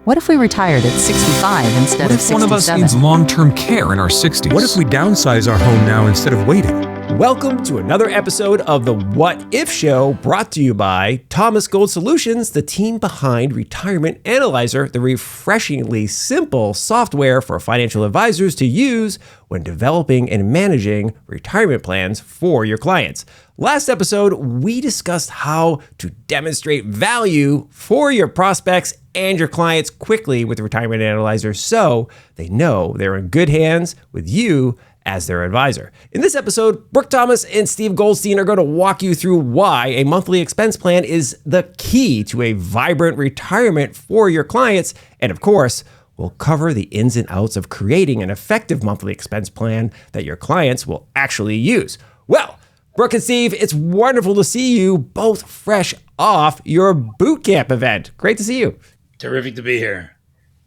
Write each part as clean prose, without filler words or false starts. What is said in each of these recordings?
What if we retired at 65 instead of 67? What if one of us needs long-term care in our 60s? What if we downsize our home now instead of waiting? Welcome to another episode of the What If Show, brought to you by Thomas Gold Solutions, the team behind Retirement Analyzer, the refreshingly simple software for financial advisors to use when developing and managing retirement plans for your clients. Last episode, we discussed how to demonstrate value for your prospects and your clients quickly with Retirement Analyzer so they know they're in good hands with you as their advisor. In this episode, Brooke Thomas and Steve Goldstein are going to walk you through why a monthly expense plan is the key to a vibrant retirement for your clients. And of course, we'll cover the ins and outs of creating an effective monthly expense plan that your clients will actually use. Well, Brooke and Steve, it's wonderful to see you both fresh off your Bootcamp event. Great to see you. Terrific to be here.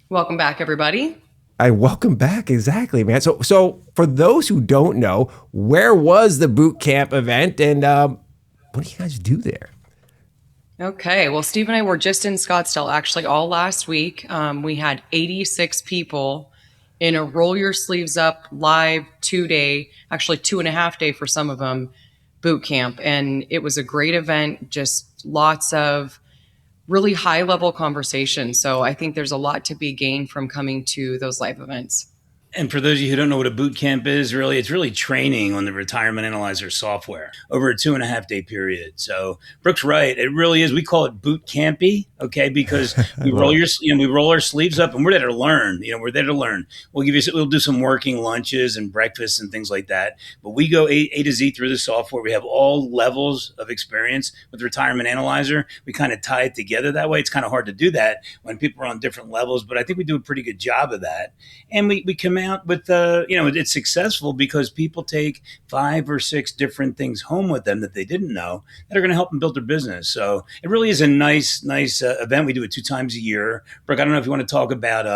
Welcome back, everybody. Welcome back. Exactly, man. So for those who don't know, where was the Bootcamp event and what do you guys do there? Okay. Well, Steve and I were just in Scottsdale actually all last week. We had 86 people in a roll your sleeves up live 2-day, actually 2.5 day for some of them, boot camp. And it was a great event, just lots of really high level conversation. So I think there's a lot to be gained from coming to those live events. And for those of you who don't know what a boot camp is, really, it's really training on the Retirement Analyzer software over a 2.5 day period. So Brooke's right. It really is. We call it boot campy, okay? Because we roll our sleeves up and we're there to learn. We're there to learn. We'll do some working lunches and breakfasts and things like that. But we go A to Z through the software. We have all levels of experience with Retirement Analyzer. We kind of tie it together that way. It's kind of hard to do that when people are on different levels, but I think we do a pretty good job of that. And we come out with it's successful because people take 5 or 6 different things home with them that they didn't know that are going to help them build their business. So it really is a nice event. We do it 2 times a year. Brooke, I don't know if you want to talk about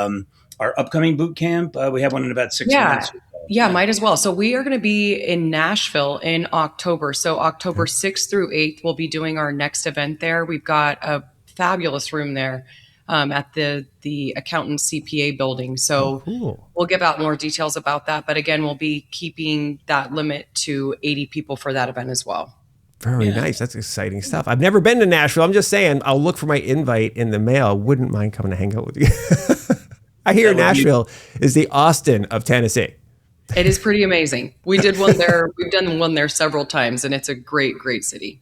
our upcoming boot camp. We have one in about 6 months. Yeah, might as well. So we are going to be in Nashville in October. So October 6th through 8th, we'll be doing our next event there. We've got a fabulous room there. At the accountant CPA building. So cool. We'll give out more details about that. But again, we'll be keeping that limit to 80 people for that event as well. Very nice. That's exciting stuff. I've never been to Nashville. I'm just saying, I'll look for my invite in the mail. Wouldn't mind coming to hang out with you. I hear Nashville is the Austin of Tennessee. It is pretty amazing. We did one there. We've done one there several times, and it's a great, great city.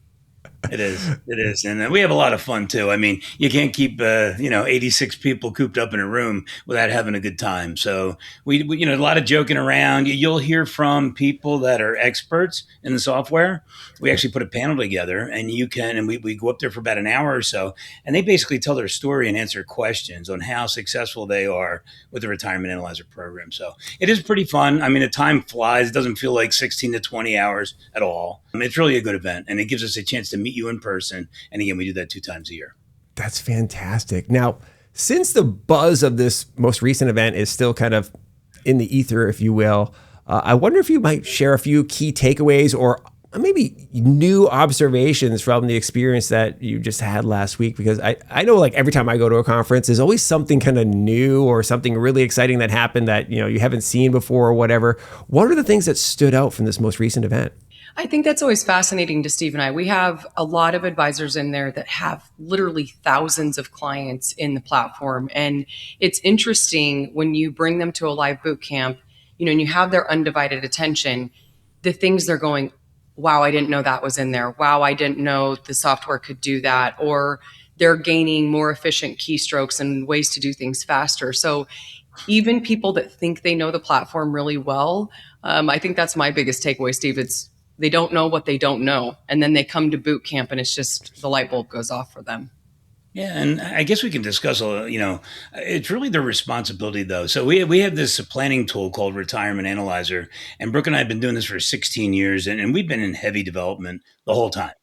It is. And we have a lot of fun too. I mean, you can't keep, 86 people cooped up in a room without having a good time. So we a lot of joking around. You'll hear from people that are experts in the software. We actually put a panel together and we go up there for about an hour or so, and they basically tell their story and answer questions on how successful they are with the Retirement Analyzer program. So it is pretty fun. I mean, the time flies. It doesn't feel like 16 to 20 hours at all. It's really a good event, and it gives us a chance to meet you in person. And again, we do that 2 times a year. That's fantastic. Now, since the buzz of this most recent event is still kind of in the ether, if you will, I wonder if you might share a few key takeaways or maybe new observations from the experience that you just had last week. Because I know like every time I go to a conference, there's always something kind of new or something really exciting that happened that, you haven't seen before or whatever. What are the things that stood out from this most recent event? I think that's always fascinating to Steve and I. We have a lot of advisors in there that have literally thousands of clients in the platform. And it's interesting when you bring them to a live boot camp, and you have their undivided attention, the things they're going, wow, I didn't know that was in there. Wow, I didn't know the software could do that. Or they're gaining more efficient keystrokes and ways to do things faster. So even people that think they know the platform really well, I think that's my biggest takeaway, Steve. They don't know what they don't know. And then they come to boot camp and it's just the light bulb goes off for them. Yeah, and I guess we can discuss, it's really their responsibility, though. So we have this planning tool called Retirement Analyzer, and Brooke and I have been doing this for 16 years, and we've been in heavy development the whole time.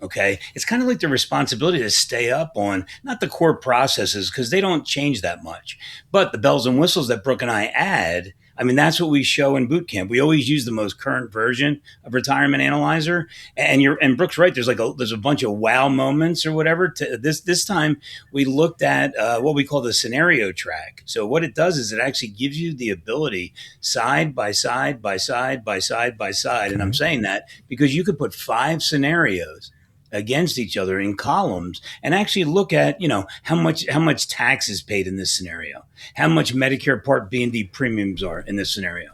Okay. It's kind of like the responsibility to stay up on not the core processes because they don't change that much, but the bells and whistles that Brooke and I add I mean, that's what we show in Bootcamp. We always use the most current version of Retirement Analyzer. And Brooke's right. There's a bunch of wow moments or whatever. This time we looked at what we call the scenario track. So what it does is it actually gives you the ability side by side by side by side by side. And I'm saying that because you could put 5 scenarios against each other in columns and actually look at, how much tax is paid in this scenario, how much Medicare Part B and D premiums are in this scenario,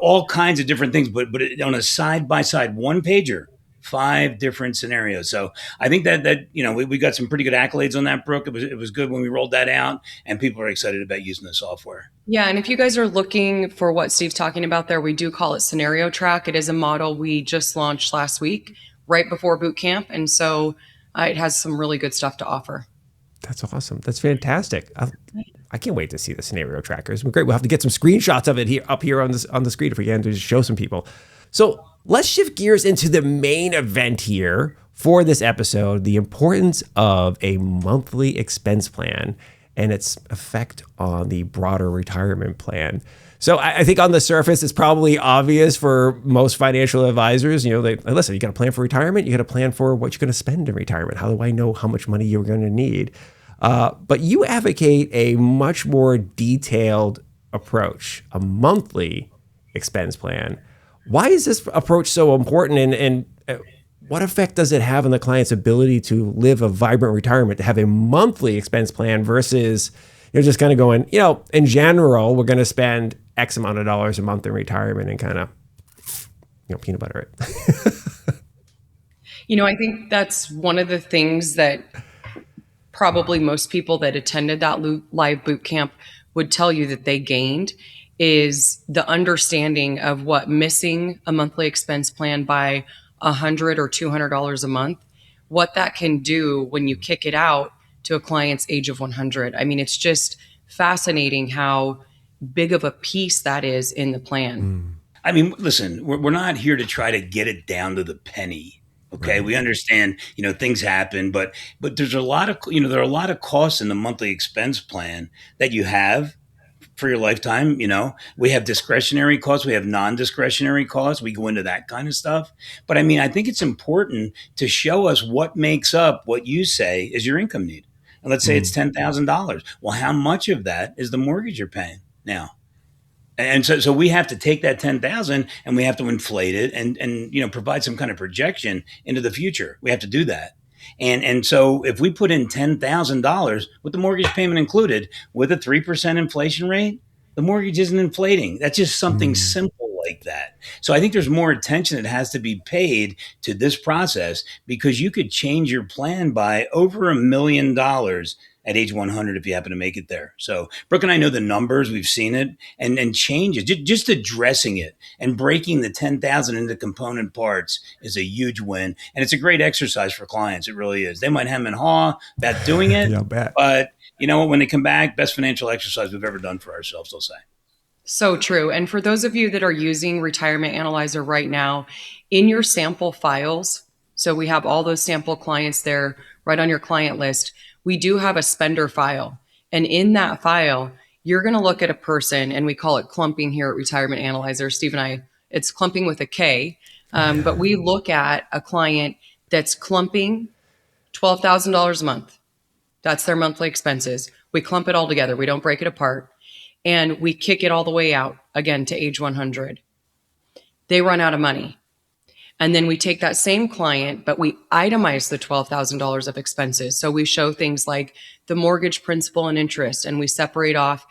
all kinds of different things, but on a side by side one pager, 5 different scenarios. So I think that we got some pretty good accolades on that, Brooke. It was good when we rolled that out, and people are excited about using the software. Yeah, and if you guys are looking for what Steve's talking about there, we do call it Scenario Track. It is a model we just launched last week, right before Bootcamp, and so it has some really good stuff to offer. That's awesome. That's fantastic. I can't wait to see the scenario trackers. Great. We'll have to get some screenshots of it up here on the screen if we can, to just show some people. So let's shift gears into the main event here for this episode, the importance of a monthly expense plan and its effect on the broader retirement plan. So I think on the surface, it's probably obvious for most financial advisors. Listen, you got to plan for retirement. You got to plan for what you're going to spend in retirement. How do I know how much money you're going to need? But you advocate a much more detailed approach, a monthly expense plan. Why is this approach so important, and what effect does it have on the client's ability to live a vibrant retirement, to have a monthly expense plan versus just kind of going, in general, we're going to spend X amount of dollars a month in retirement and kind of, peanut butter it. I think that's one of the things that probably most people that attended that live boot camp would tell you that they gained is the understanding of what missing a monthly expense plan by $100 or $200 a month, what that can do when you kick it out to a client's age of 100. I mean, it's just fascinating how big of a piece that is in the plan. I mean, listen, we're not here to try to get it down to the penny. Okay. Right. We understand, things happen, but there's a lot of, there are a lot of costs in the monthly expense plan that you have for your lifetime. We have discretionary costs. We have non-discretionary costs. We go into that kind of stuff. But I mean, I think it's important to show us what makes up what you say is your income need. And let's say it's $10,000. Well, how much of that is the mortgage you're paying now? And so we have to take that 10,000 and we have to inflate it and provide some kind of projection into the future. We have to do that. And so if we put in $10,000 with the mortgage payment included with a 3% inflation rate, the mortgage isn't inflating. That's just something simple like that. So I think there's more attention that has to be paid to this process, because you could change your plan by over $1 million at age 100 if you happen to make it there. So Brooke and I know the numbers, we've seen it, and changes, just addressing it and breaking the 10,000 into component parts is a huge win. And it's a great exercise for clients. It really is. They might hem and haw about doing it, Yeah, I bet. but when they come back, best financial exercise we've ever done for ourselves, they'll say. So true. And for those of you that are using Retirement Analyzer right now, in your sample files, so we have all those sample clients there right on your client list, we do have a spender file. And in that file, you're going to look at a person, and we call it clumping here at Retirement Analyzer. Steve and I, it's clumping with a K. But we look at a client that's clumping $12,000 a month. That's their monthly expenses. We clump it all together. We don't break it apart. And we kick it all the way out, again, to age 100. They run out of money. And then we take that same client, but we itemize the $12,000 of expenses. So we show things like the mortgage principal and interest, and we separate off,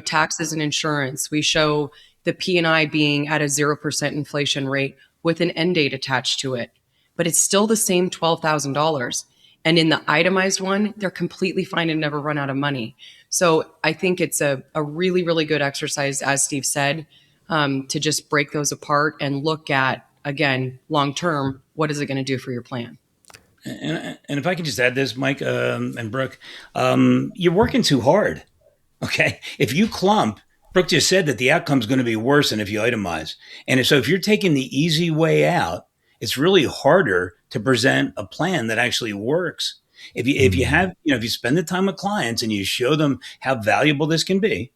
taxes and insurance. We show the P&I being at a 0% inflation rate with an end date attached to it. But it's still the same $12,000. And in the itemized one, they're completely fine and never run out of money. So I think it's a really, really good exercise, as Steve said, to just break those apart and look at, again, long-term, what is it going to do for your plan? And if I could just add this, Mike and Brooke, you're working too hard. Okay. If you clump, Brooke just said that the outcome is going to be worse than if you itemize. And so if you're taking the easy way out, it's really harder to present a plan that actually works. If you spend the time with clients and you show them how valuable this can be,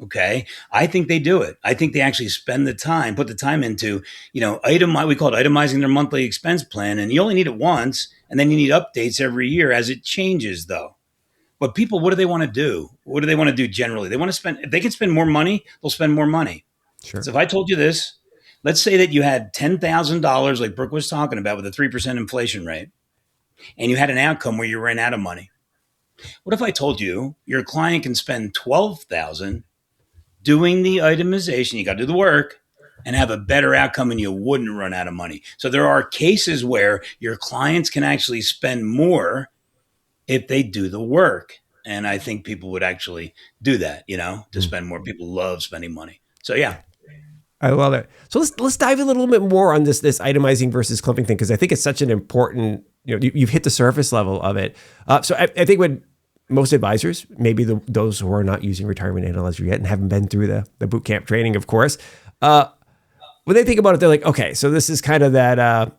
Okay. I think they do it. I think they actually spend the time, put the time into, we call it itemizing their monthly expense plan. And you only need it once, and then you need updates every year as it changes, though. But people, what do they want to do? What do they want to do generally? They want to spend, if they can spend more money, they'll spend more money. Sure. So if I told you this, let's say that you had $10,000, like Brooke was talking about, with a 3% inflation rate, and you had an outcome where you ran out of money. What if I told you your client can spend $12,000 doing the itemization? You got to do the work and have a better outcome, and you wouldn't run out of money. So there are cases where your clients can actually spend more if they do the work. And I think people would actually do that, to spend more. People love spending money. So yeah. I love it. So let's dive a little bit more on this itemizing versus clumping thing, because I think it's such an important, you've hit the surface level of it. So I think when most advisors, maybe those who are not using Retirement Analyzer yet and haven't been through the bootcamp training, of course, when they think about it, they're like, okay, so this is kind of that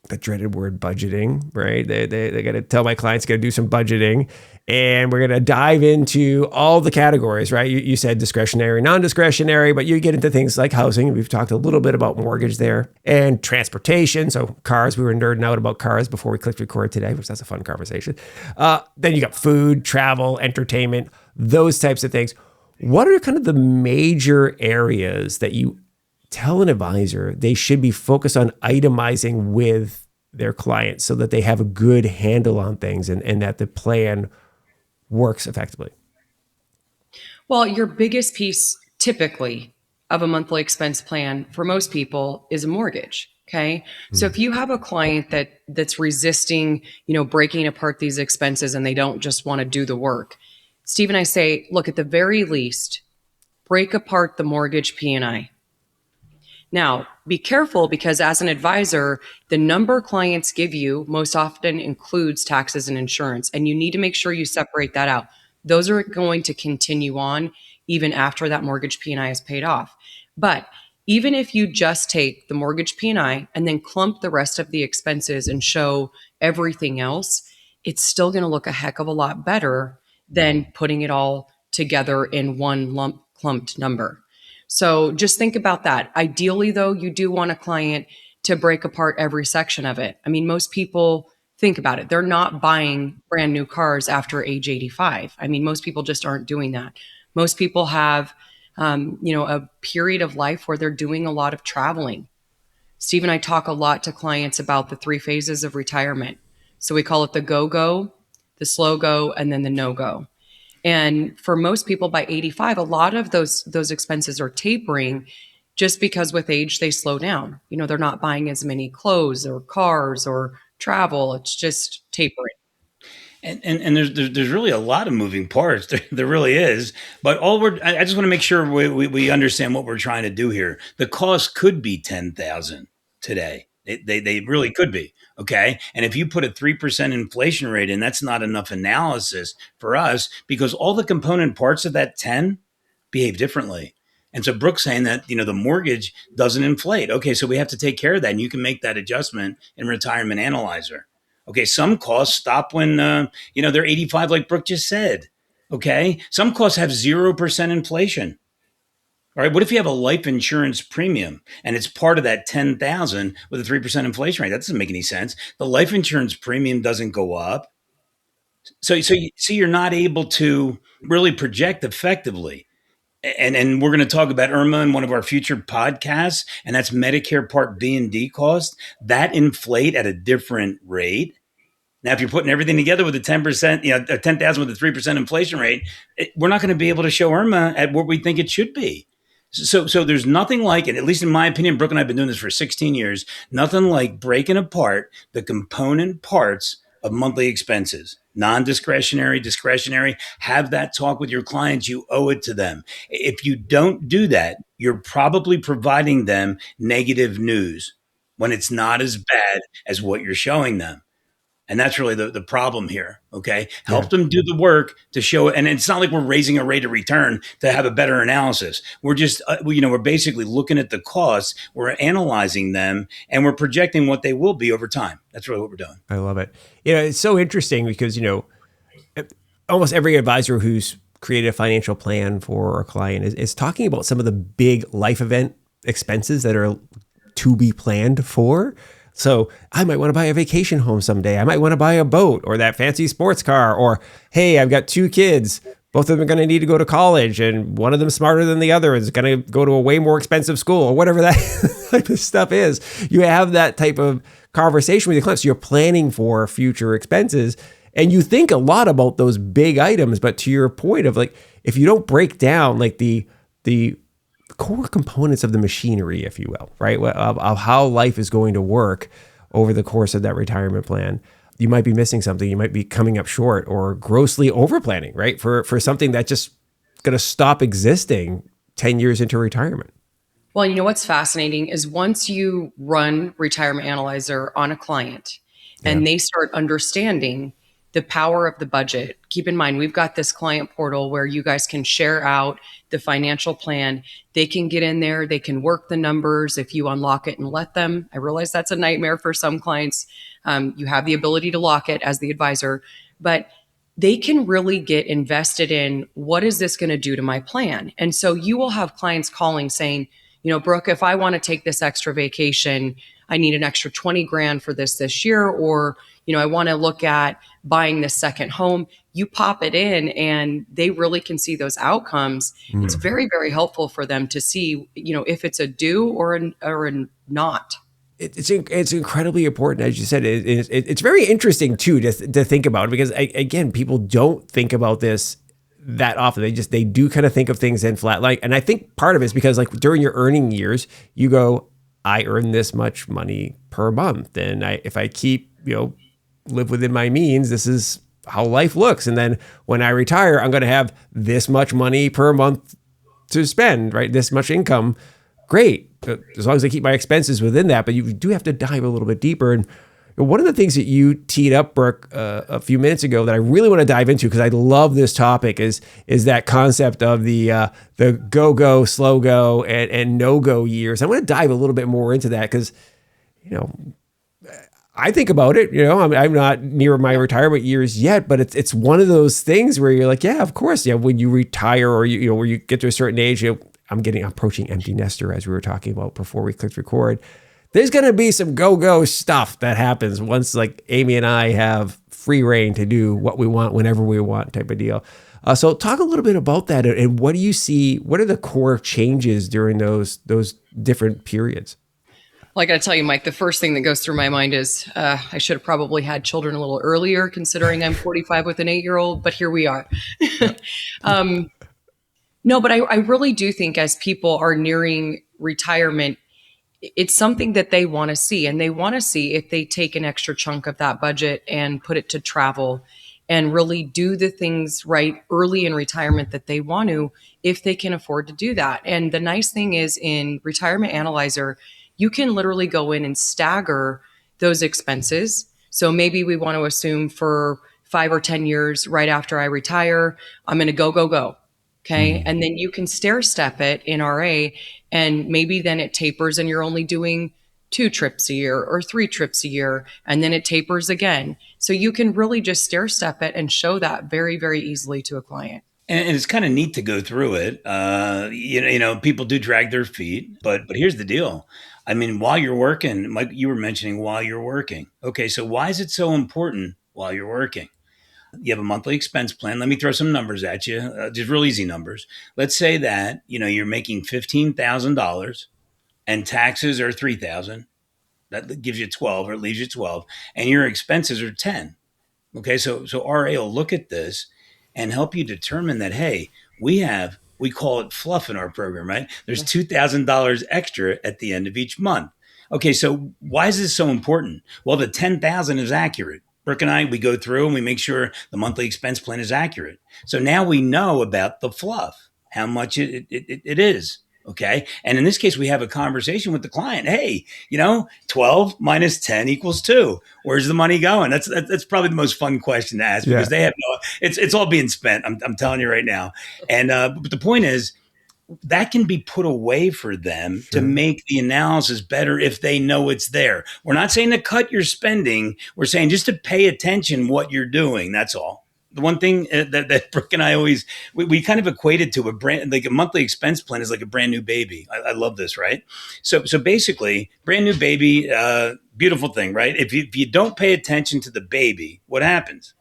the dreaded word budgeting, right? They got to tell my clients, got to do some budgeting, and we're going to dive into all the categories, right? You said discretionary, non-discretionary, but you get into things like housing. We've talked a little bit about mortgage there, and transportation. So cars, we were nerding out about cars before we clicked record today, which that's a fun conversation. Then you got food, travel, entertainment, those types of things. What are kind of the major areas that you tell an advisor they should be focused on itemizing with their clients so that they have a good handle on things and that the plan works effectively? Well, your biggest piece typically of a monthly expense plan for most people is a mortgage. Okay. So if you have a client that's resisting, breaking apart these expenses and they don't just want to do the work, Steve and I say, look, at the very least, break apart the mortgage P&I. Now, be careful, because as an advisor, the number clients give you most often includes taxes and insurance, and you need to make sure you separate that out. Those are going to continue on even after that mortgage P&I is paid off. But even if you just take the mortgage P&I and then clump the rest of the expenses and show everything else, it's still going to look a heck of a lot better than putting it all together in one clumped number. So just think about that. Ideally, though, you do want a client to break apart every section of it. I mean, most people, think about it, they're not buying brand new cars after age 85. I mean, most people just aren't doing that. Most people have, a period of life where they're doing a lot of traveling. Steve and I talk a lot to clients about the 3 phases of retirement. So we call it the go-go, the slow-go, and then the no-go. And for most people by 85, a lot of those expenses are tapering just because with age they slow down. They're not buying as many clothes or cars or travel. It's just tapering. And there's really a lot of moving parts. There really is. But I just want to make sure we understand what we're trying to do here. The cost could be $10,000 today. They really could be. Okay. And if you put a 3% inflation rate in, that's not enough analysis for us, because all the component parts of that 10 behave differently. And so Brooke's saying that, the mortgage doesn't inflate. Okay. So we have to take care of that. And you can make that adjustment in Retirement Analyzer. Okay. Some costs stop when, they're 85, like Brooke just said. Okay. Some costs have 0% inflation. All right. What if you have a life insurance premium and it's part of that 10,000 with a 3% inflation rate? That doesn't make any sense. The life insurance premium doesn't go up. So you're not able to really project effectively. And we're going to talk about IRMA in one of our future podcasts, and that's Medicare Part B and D cost that inflate at a different rate. Now, if you're putting everything together with a 10%, 10,000 with a 3% inflation rate, we're not going to be able to show IRMA at what we think it should be. So there's nothing like it, at least in my opinion. Brooke and I have been doing this for 16 years. Nothing like breaking apart the component parts of monthly expenses, non-discretionary, discretionary. Have that talk with your clients. You owe it to them. If you don't do that, you're probably providing them negative news when it's not as bad as what you're showing them. And that's really the problem here. Okay. Help them do the work to show it. And it's not like we're raising a rate of return to have a better analysis. We're just, we're basically looking at the costs, we're analyzing them, and we're projecting what they will be over time. That's really what we're doing. I love it. It's so interesting because, almost every advisor who's created a financial plan for a client is talking about some of the big life event expenses that are to be planned for. So I might want to buy a vacation home someday. I might want to buy a boat or that fancy sports car, or, hey, I've got 2 kids. Both of them are going to need to go to college, and one of them smarter than the other is going to go to a way more expensive school, or whatever that type of stuff is. You have that type of conversation with your clients. You're planning for future expenses, and you think a lot about those big items. But to your point of like, if you don't break down like the core components of the machinery, if you will, right, of how life is going to work over the course of that retirement plan, you might be missing something. You might be coming up short or grossly over planning, right, for something that's just going to stop existing 10 years into retirement. Well, you know what's fascinating is once you run Retirement Analyzer on a client and they start understanding the power of the budget. Keep in mind, we've got this client portal where you guys can share out the financial plan. They can get in there. They can work the numbers if you unlock it and let them. I realize that's a nightmare for some clients. You have the ability to lock it as the advisor, but they can really get invested in what is this going to do to my plan? And so you will have clients calling saying, Brooke, if I want to take this extra vacation, I need an extra 20 grand for this year, or, I want to look at buying this second home. You pop it in and they really can see those outcomes. It's very, very helpful for them to see, if it's a do or a not. It's incredibly important, as you said. It's very interesting too to think about, because again, people don't think about this that often. They do kind of think of things in flat. And I think part of it is because like during your earning years, you go, I earn this much money per month, and if I keep live within my means, this is how life looks. And then when I retire, I'm going to have this much money per month to spend, right? This much income. Great. As long as I keep my expenses within that, but you do have to dive a little bit deeper. And one of the things that you teed up, Brooke, a few minutes ago that I really want to dive into, because I love this topic, is that concept of the go, slow go, and no-go years. I want to dive a little bit more into that because, I think about it, I'm not near my retirement years yet, but it's one of those things where you're like, yeah, of course. Yeah. When you retire or where you get to a certain age, I'm approaching empty nester, as we were talking about before we clicked record. There's going to be some go stuff that happens once like Amy and I have free reign to do what we want, whenever we want, type of deal. So talk a little bit about that. And what do you see? What are the core changes during those different periods? Well, I got to tell you, Mike, the first thing that goes through my mind is I should have probably had children a little earlier, considering I'm 45 with an 8-year-old, but here we are. No, but I really do think as people are nearing retirement, it's something that they want to see. And they want to see if they take an extra chunk of that budget and put it to travel and really do the things right early in retirement that they want to, if they can afford to do that. And the nice thing is in Retirement Analyzer, you can literally go in and stagger those expenses. So maybe we want to assume for 5 or 10 years, right after I retire, I'm going to go. Okay. And then you can stair step it in RA, and maybe then it tapers and you're only doing 2 trips a year or 3 trips a year. And then it tapers again. So you can really just stair step it and show that very, very easily to a client. And it's kind of neat to go through it. People do drag their feet, but here's the deal. I mean, while you're working, Mike, you were mentioning while you're working. Okay, so why is it so important while you're working? You have a monthly expense plan. Let me throw some numbers at you, just real easy numbers. Let's say that, you're making $15,000 and taxes are $3,000. That gives you 12, or it leaves you 12, and your expenses are 10. Okay, so RA will look at this and help you determine that, hey, we call it Fluff in our program, right? There's $2,000 extra at the end of each month. Okay, so why is this so important? Well, the 10,000 is accurate. Brooke and I, we go through and we make sure the monthly expense plan is accurate. So now we know about the Fluff, how much it is. Okay. And in this case, we have a conversation with the client. Hey, 12 minus 10 equals 2. Where's the money going? That's probably the most fun question to ask, because they have it's all being spent. I'm telling you right now. And, but the point is that can be put away for them to make the analysis better if they know it's there. We're not saying to cut your spending. We're saying just to pay attention what you're doing. That's all. The one thing that Brooke and I always, we kind of equated to like a monthly expense plan is like a brand new baby. I love this, right? So basically, brand new baby, beautiful thing, right? If you don't pay attention to the baby, what happens?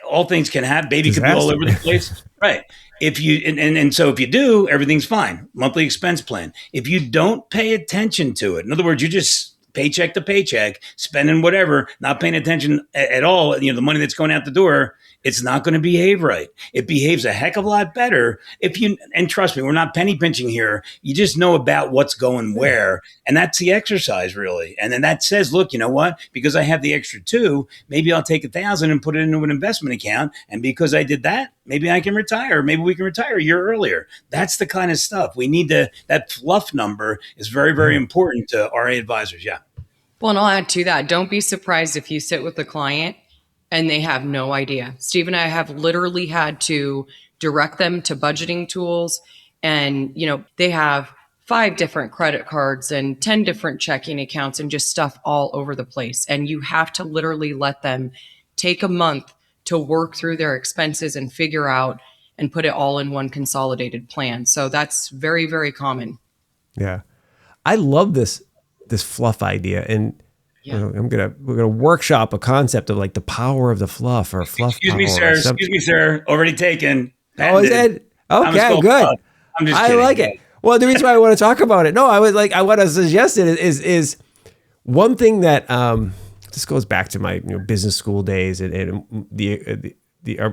All things can happen. Baby could be all over the place. Right. If you and so if you do, everything's fine. Monthly expense plan. If you don't pay attention to it, in other words, you just paycheck to paycheck, spending whatever, not paying attention at all, the money that's going out the door, it's not going to behave right. It behaves a heck of a lot better if you, and trust me, we're not penny pinching here. You just know about what's going where. And that's the exercise, really. And then that says, look, you know what? Because I have the extra two, maybe I'll take 1,000 and put it into an investment account. And because I did that, maybe I can retire. Maybe we can retire a year earlier. That's the kind of stuff we need that fluff number is very, very important to RA advisors. Yeah. Well, and I'll add to that. Don't be surprised if you sit with a client and they have no idea. Steve and I have literally had to direct them to budgeting tools. And, they have 5 different credit cards and 10 different checking accounts and just stuff all over the place. And you have to literally let them take a month to work through their expenses and figure out and put it all in one consolidated plan. So that's very, very common. Yeah. I love this fluff idea. And we're gonna workshop a concept of like the power of the fluff or fluff. Excuse me, sir. Already taken. Oh, is it? Okay, good. I'm just I kidding. like it. Well, the reason why I want to talk about it, I want to suggest it is one thing that this goes back to my business school days and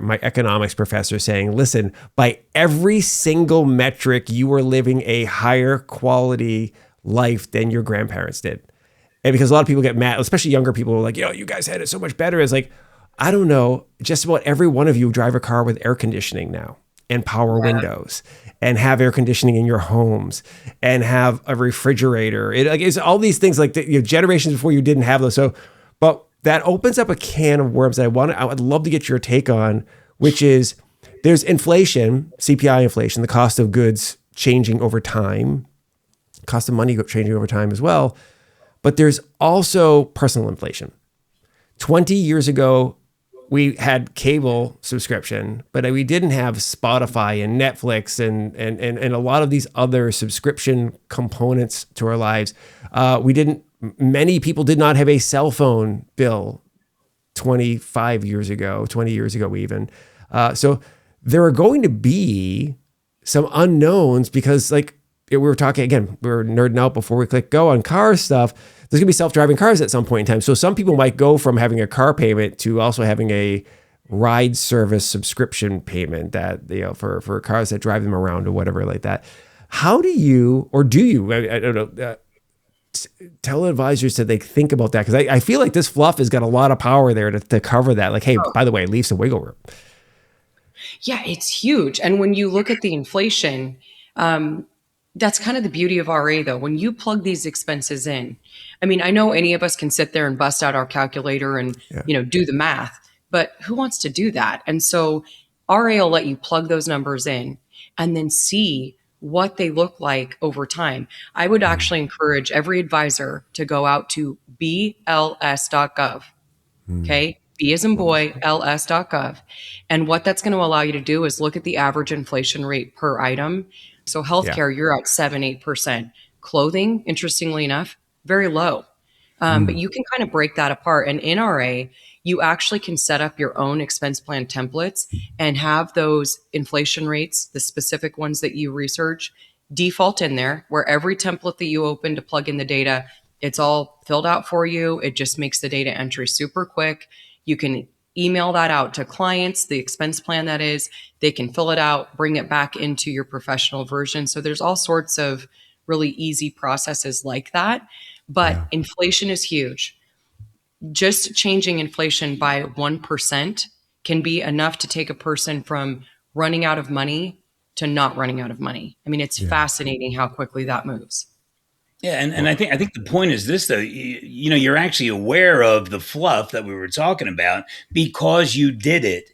my economics professor saying, listen, by every single metric, you are living a higher quality life than your grandparents did. And because a lot of people get mad, especially younger people are like, you guys had it so much better. It's like, I don't know, just about every one of you drive a car with air conditioning now and power windows and have air conditioning in your homes and have a refrigerator. It's all these things like generations before you didn't have those. So, but that opens up a can of worms that I would love to get your take on, which is there's inflation, CPI inflation, the cost of goods changing over time, cost of money changing over time as well. But there's also personal inflation. 20 years ago, we had cable subscription, but we didn't have Spotify and Netflix and a lot of these other subscription components to our lives. Many people did not have a cell phone bill 20 years ago even. So there are going to be some unknowns because we were talking, again, we were nerding out before we click go on car stuff. There's going to be self-driving cars at some point in time. So some people might go from having a car payment to also having a ride service subscription payment that, for cars that drive them around or whatever like that. How do you, I don't know, tell advisors that they think about that? Because I feel like this fluff has got a lot of power there to cover that. Like, hey, by the way, leave some wiggle room. Yeah, it's huge. And when you look at the inflation, that's kind of the beauty of RA, though. When you plug these expenses in, I know any of us can sit there and bust out our calculator and, do the math, but who wants to do that? And so RA will let you plug those numbers in and then see what they look like over time. I would actually encourage every advisor to go out to BLS.gov. Okay. B as in boy, LS.gov. And what that's going to allow you to do is look at the average inflation rate per item. So healthcare, you're at 7-8%. Clothing, interestingly enough, very low. But you can kind of break that apart. And in RA, you actually can set up your own expense plan templates and have those inflation rates, the specific ones that you research, default in there, where every template that you open to plug in the data, it's all filled out for you. It just makes the data entry super quick. You can email that out to clients, the expense plan that is. They can fill it out, bring it back into your professional version. So there's all sorts of really easy processes like that. But inflation is huge. Just changing inflation by 1% can be enough to take a person from running out of money to not running out of money. It's fascinating how quickly that moves. Yeah, and I think the point is this, though. You're actually aware of the fluff that we were talking about because you did it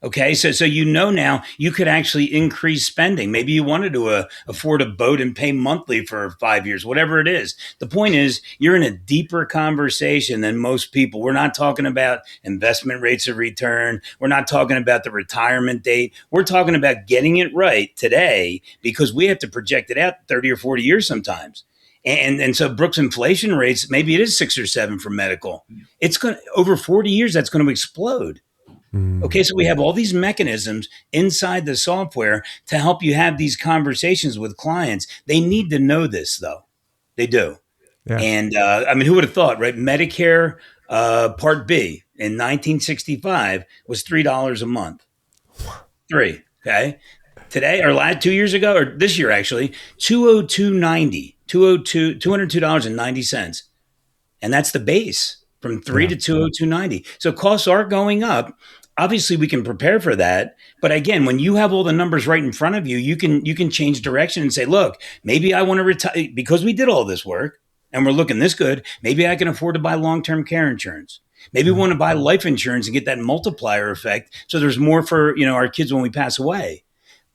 Okay, so you know now you could actually increase spending. Maybe you wanted to afford a boat and pay monthly for 5 years, whatever it is. The point is, you're in a deeper conversation than most people. We're not talking about investment rates of return. We're not talking about the retirement date. We're talking about getting it right today because we have to project it out 30 or 40 years sometimes. And so Brooks inflation rates, maybe it is 6 or 7 for medical. It's going to, over 40 years, that's going to explode. Okay, so we have all these mechanisms inside the software to help you have these conversations with clients. They need to know this, though. They do. Yeah. And I mean, who would have thought, right? Medicare Part B in 1965 was $3 a month. Three. Okay. Today, or last 2 years ago, or this year actually, $202.90, $202.90. And that's the base from 3 to 202.90. So costs are going up. Obviously, we can prepare for that. But again, when you have all the numbers right in front of you, you can change direction and say, look, maybe I want to retire because we did all this work and we're looking this good. Maybe I can afford to buy long-term care insurance. Maybe we want to buy life insurance and get that multiplier effect. So there's more for, our kids when we pass away.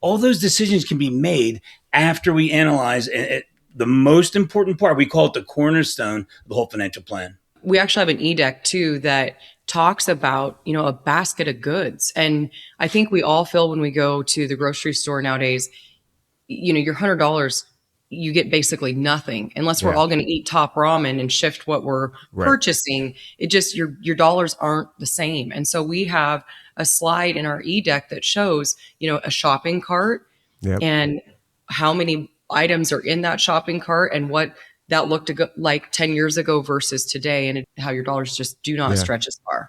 All those decisions can be made after we analyze the most important part. We call it the cornerstone of the whole financial plan. We actually have an e-deck too that talks about, a basket of goods. And I think we all feel when we go to the grocery store nowadays, your $100, you get basically nothing unless we're all going to eat top ramen and shift what we're purchasing. It just, your dollars aren't the same. And so we have a slide in our e-deck that shows, a shopping cart and how many items are in that shopping cart and what that looked like 10 years ago versus today, and how your dollars just do not stretch as far.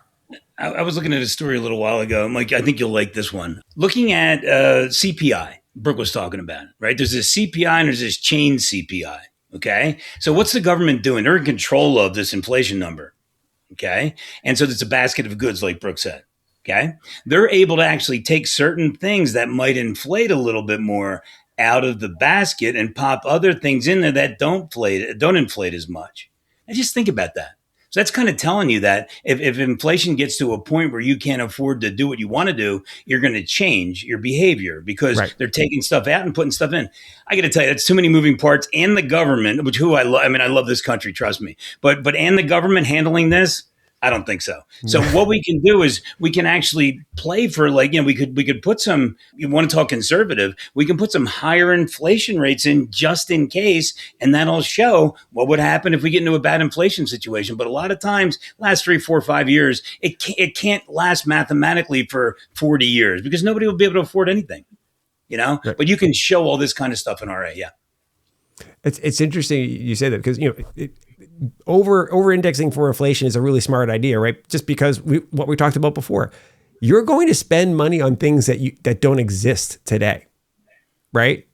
I was looking at a story a little while ago. I'm like, I think you'll like this one. Looking at CPI, Brooke was talking about it, right? There's this CPI and there's this chain CPI, okay? So what's the government doing? They're in control of this inflation number, okay? And so there's a basket of goods, like Brooke said, okay? They're able to actually take certain things that might inflate a little bit more out of the basket and pop other things in there that don't inflate as much. And just think about that. So that's kind of telling you that if inflation gets to a point where you can't afford to do what you want to do, you're going to change your behavior because they're taking stuff out and putting stuff in. I got to tell you, that's too many moving parts. And the government, I love this country, trust me. But and the government handling this, I don't think so. So what we can do is we can actually play for we could put some, you want to talk conservative, we can put some higher inflation rates in just in case, and that'll show what would happen if we get into a bad inflation situation. But a lot of times, last 3, 4, 5 years, it can't last mathematically for 40 years because nobody will be able to afford anything, But you can show all this kind of stuff in RA, It's interesting you say that because, over indexing for inflation is a really smart idea, right? Just because what we talked about before, you're going to spend money on things that don't exist today, right?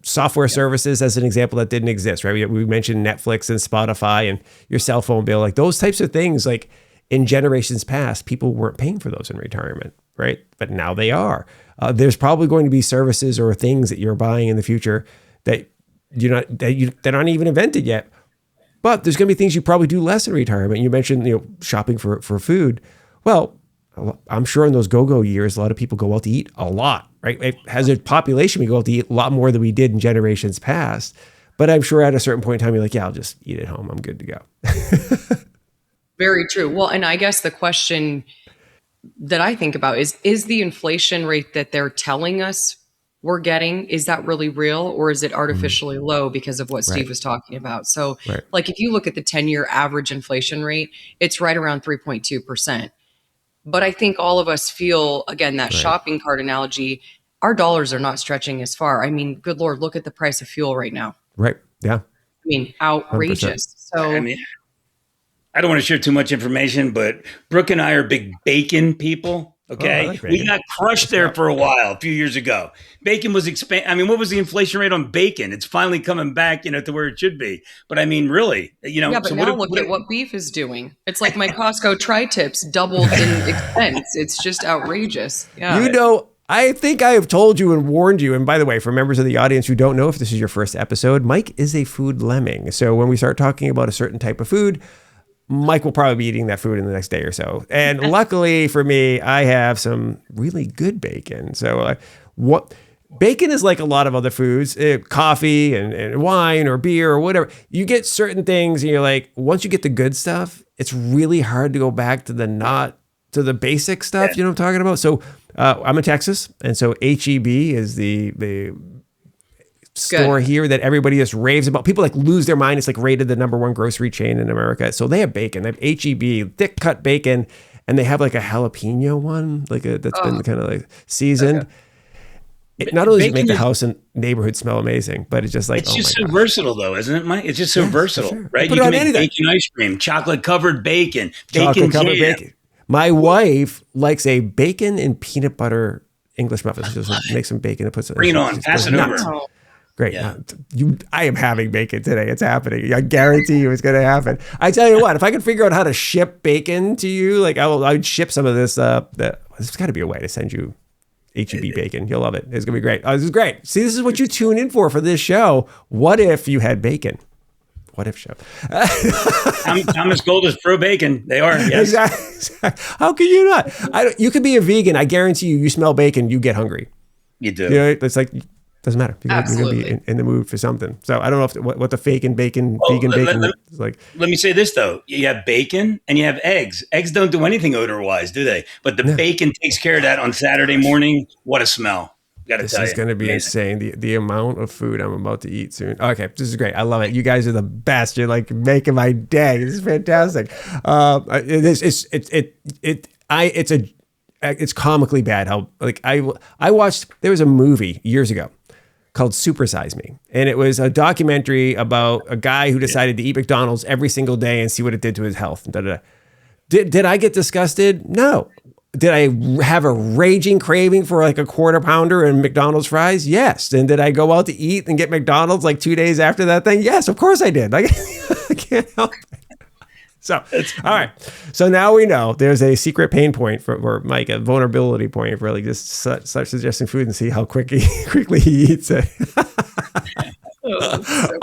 Software services, as an example, that didn't exist, right? We mentioned Netflix and Spotify and your cell phone bill, like those types of things. Like in generations past, people weren't paying for those in retirement, right? But now they are. There's probably going to be services or things that you're buying in the future that that aren't even invented yet. But there's going to be things you probably do less in retirement. You mentioned, shopping for food. Well, I'm sure in those go-go years, a lot of people go out to eat a lot, right? As a population, we go out to eat a lot more than we did in generations past. But I'm sure at a certain point in time, you're like, I'll just eat at home. I'm good to go. Very true. Well, and I guess the question that I think about is the inflation rate that they're telling us we're getting, is that really real, or is it artificially low because of what Steve was talking about? So like if you look at the 10-year average inflation rate, it's right around 3.2%. But I think all of us feel, again, that shopping cart analogy, our dollars are not stretching as far. I mean, good Lord, look at the price of fuel right now. Right. Yeah. I mean, outrageous. 100%. So I don't want to share too much information, but Brooke and I are big bacon people. Okay. We got crushed there for a while, a few years ago. Bacon was what was the inflation rate on bacon? It's finally coming back, to where it should be. But I mean, really, Yeah, but so now look at what beef is doing. It's like my Costco tri-tips doubled in expense. It's just outrageous. Yeah. I think I have told you and warned you. And by the way, for members of the audience who don't know, if this is your first episode, Mike is a food lemming. So when we start talking about a certain type of food, Mike will probably be eating that food in the next day or so. And luckily for me, I have some really good bacon. So what bacon is like a lot of other foods, coffee and wine or beer or whatever. You get certain things and you're like, once you get the good stuff, it's really hard to go back to the basic stuff. You know what I'm talking about? So I'm in Texas. And so HEB is the store here that everybody just raves about. People like lose their mind. It's like rated the #1 grocery chain in America. So they have bacon. They have HEB, thick cut bacon, and they have like a jalapeno one, like that's been kind of like seasoned. Okay. It not only does it make the is- house and neighborhood smell amazing, but it's just like, It's just so versatile, though, isn't it, Mike? It's just so versatile, sure. right? Put You it can on make anything. bacon ice cream, chocolate covered bacon, chocolate covered jam. bacon. My wife likes a bacon and peanut butter English muffin. She just makes some bacon and puts it. Bring it on. She Pass goes it nuts. over. Great. Yeah. I am having bacon today. It's happening. I guarantee you it's going to happen. I tell you what, if I could figure out how to ship bacon to you, like I'd ship some of this. There's got to be a way to send you HEB bacon. You'll love it. It's going to be great. Oh, this is great. See, this is what you tune in for this show. What if you had bacon? What if show? Thomas Gold is pro bacon. They are. Yes. Exactly. How can you not? You could be a vegan. I guarantee you, you smell bacon, you get hungry. You do. You know, it's like, doesn't matter. You're going to Absolutely. be in the mood for something. So I don't know what the vegan bacon is like. Let me say this, though. You have bacon and you have eggs. Eggs don't do anything odor-wise, do they? But the bacon takes care of that on Saturday morning. What a smell. Got to This tell you. is going to be insane. The amount of food I'm about to eat soon. Okay, this is great. I love it. You guys are the best. You're like making my day. This is fantastic. It's comically bad how like I watched. There was a movie years ago called Super Size Me, and it was a documentary about a guy who decided to eat McDonald's every single day and see what it did to his health. Did I get disgusted? No. Did I have a raging craving for like a quarter pounder and McDonald's fries? Yes. And did I go out to eat and get McDonald's like 2 days after that thing? Yes, of course I did. I can't help it. So, all right. So now we know there's a secret pain point for Mike, a vulnerability point for like just start suggesting food and see how quickly he eats it.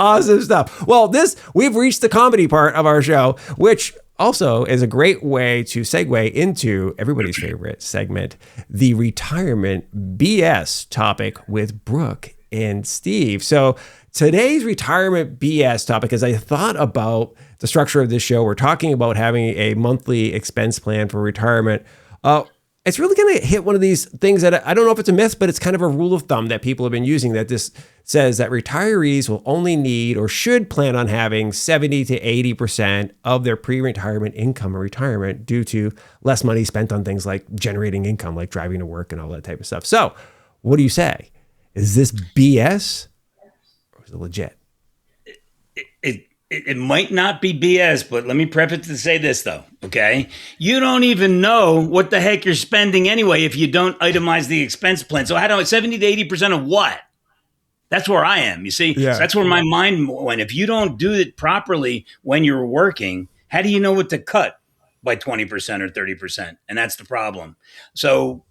Awesome stuff. Well, we've reached the comedy part of our show, which also is a great way to segue into everybody's favorite segment, the retirement BS topic with Brooke and Steve. So today's retirement BS topic, as I thought about the structure of this show, we're talking about having a monthly expense plan for retirement. It's really going to hit one of these things that I don't know if it's a myth, but it's kind of a rule of thumb that people have been using, that this says that retirees will only need or should plan on having 70 to 80% of their pre-retirement income in retirement due to less money spent on things like generating income, like driving to work and all that type of stuff. So what do you say? Is this BS or is it legit? It might not be BS, but let me preface to say this, though, okay? You don't even know what the heck you're spending anyway if you don't itemize the expense plan. So how do 70 to 80% of what? That's where I am, you see? Yeah. So that's where my mind went. If you don't do it properly when you're working, how do you know what to cut by 20% or 30%? And that's the problem. So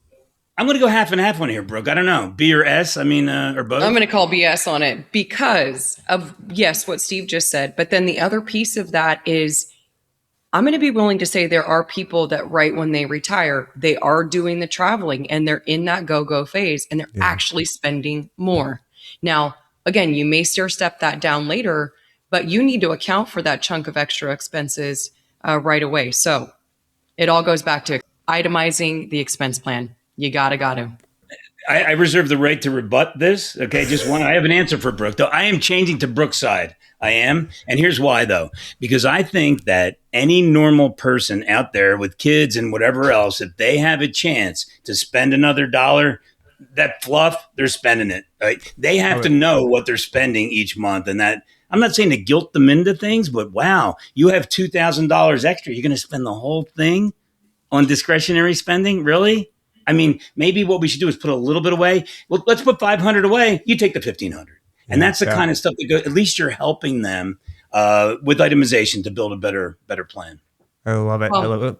I'm going to go half and half on here, Brooke. I don't know. B or S? I mean, or both? I'm going to call BS on it because of, yes, what Steve just said. But then the other piece of that is I'm going to be willing to say there are people that right when they retire, they are doing the traveling and they're in that go-go phase and they're actually spending more. Now, again, you may stair step that down later, but you need to account for that chunk of extra expenses right away. So it all goes back to itemizing the expense plan. You gotta. I reserve the right to rebut this. Okay, just one. I have an answer for Brooke, though. I am changing to Brooke's side. I am. And here's why, though. Because I think that any normal person out there with kids and whatever else, if they have a chance to spend another dollar, that fluff, they're spending it. Right? They have to know what they're spending each month. And that, I'm not saying to guilt them into things, but wow, you have $2,000 extra. You're going to spend the whole thing on discretionary spending? Really? I mean, maybe what we should do is put a little bit away. Well, let's put 500 away. You take the 1,500. And that's the kind of stuff that at least you're helping them with itemization to build a better plan. I love it. I love it.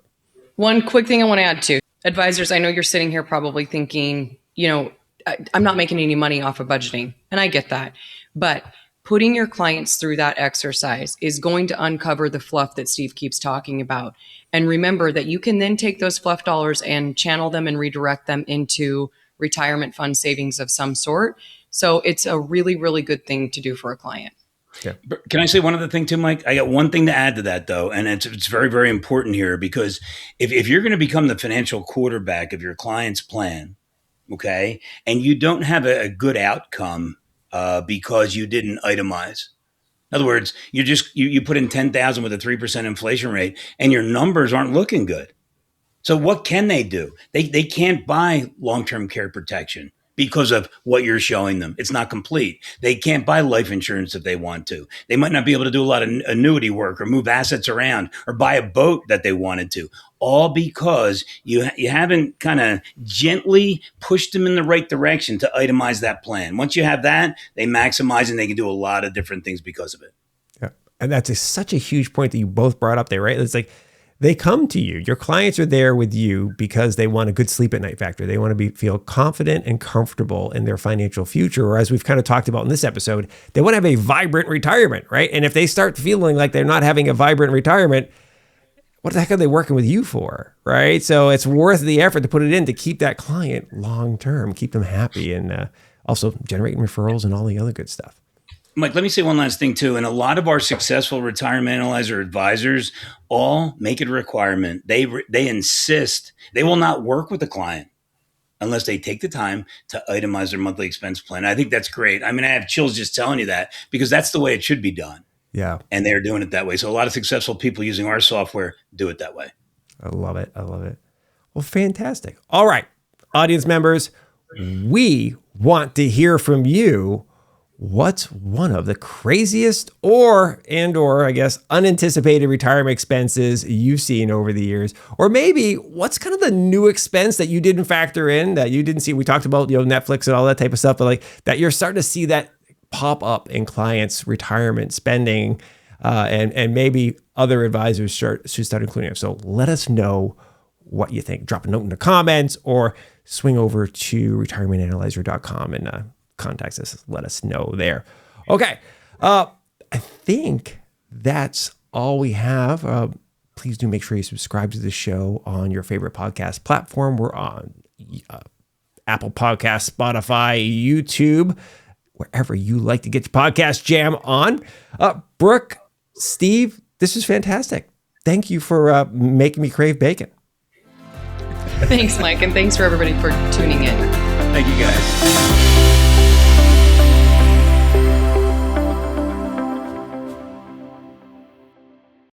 One quick thing I want to add to advisors. I know you're sitting here probably thinking, I'm not making any money off of budgeting. And I get that. But putting your clients through that exercise is going to uncover the fluff that Steve keeps talking about. And remember that you can then take those fluff dollars and channel them and redirect them into retirement fund savings of some sort. So it's a really, really good thing to do for a client. Yeah. Can I say one other thing too, Mike? I got one thing to add to that though, and it's very, very important here, because if you're going to become the financial quarterback of your client's plan, okay, and you don't have a good outcome because you didn't itemize. In other words, you put in 10,000 with a 3% inflation rate and your numbers aren't looking good. So what can they do? They can't buy long-term care protection because of what you're showing them. It's not complete. They can't buy life insurance if they want to. They might not be able to do a lot of annuity work or move assets around or buy a boat that they wanted to, all because you haven't kind of gently pushed them in the right direction to itemize that plan. Once you have that, they maximize and they can do a lot of different things because of it. Yeah. And that's such a huge point that you both brought up there, right? It's like, they come to you. Your clients are there with you because they want a good sleep at night factor. They want to feel confident and comfortable in their financial future. Or as we've kind of talked about in this episode, they want to have a vibrant retirement, right? And if they start feeling like they're not having a vibrant retirement, what the heck are they working with you for, right? So it's worth the effort to put it in to keep that client long-term, keep them happy, and also generating referrals and all the other good stuff. Mike, let me say one last thing too. And a lot of our successful retirement analyzer advisors all make it a requirement. They insist they will not work with the client unless they take the time to itemize their monthly expense plan. I think that's great. I mean, I have chills just telling you that, because that's the way it should be done. Yeah. And they're doing it that way. So a lot of successful people using our software do it that way. I love it. I love it. Well, fantastic. All right, audience members, we want to hear from you. What's one of the craziest or I guess unanticipated retirement expenses you've seen over the years? Or maybe what's kind of the new expense that you didn't factor in, that you didn't see? We talked about, Netflix and all that type of stuff, but like that you're starting to see that pop up in clients' retirement spending, and maybe other advisors should start including it. So let us know what you think. Drop a note in the comments or swing over to retirementanalyzer.com and contact us. Let us know there. Okay. I think that's all we have. Please do make sure you subscribe to the show on your favorite podcast platform. We're on Apple Podcasts, Spotify, YouTube, wherever you like to get your podcast jam on. Brooke, Steve, this is fantastic. Thank you for making me crave bacon. Thanks, Mike. And thanks for everybody for tuning in. Thank you, guys.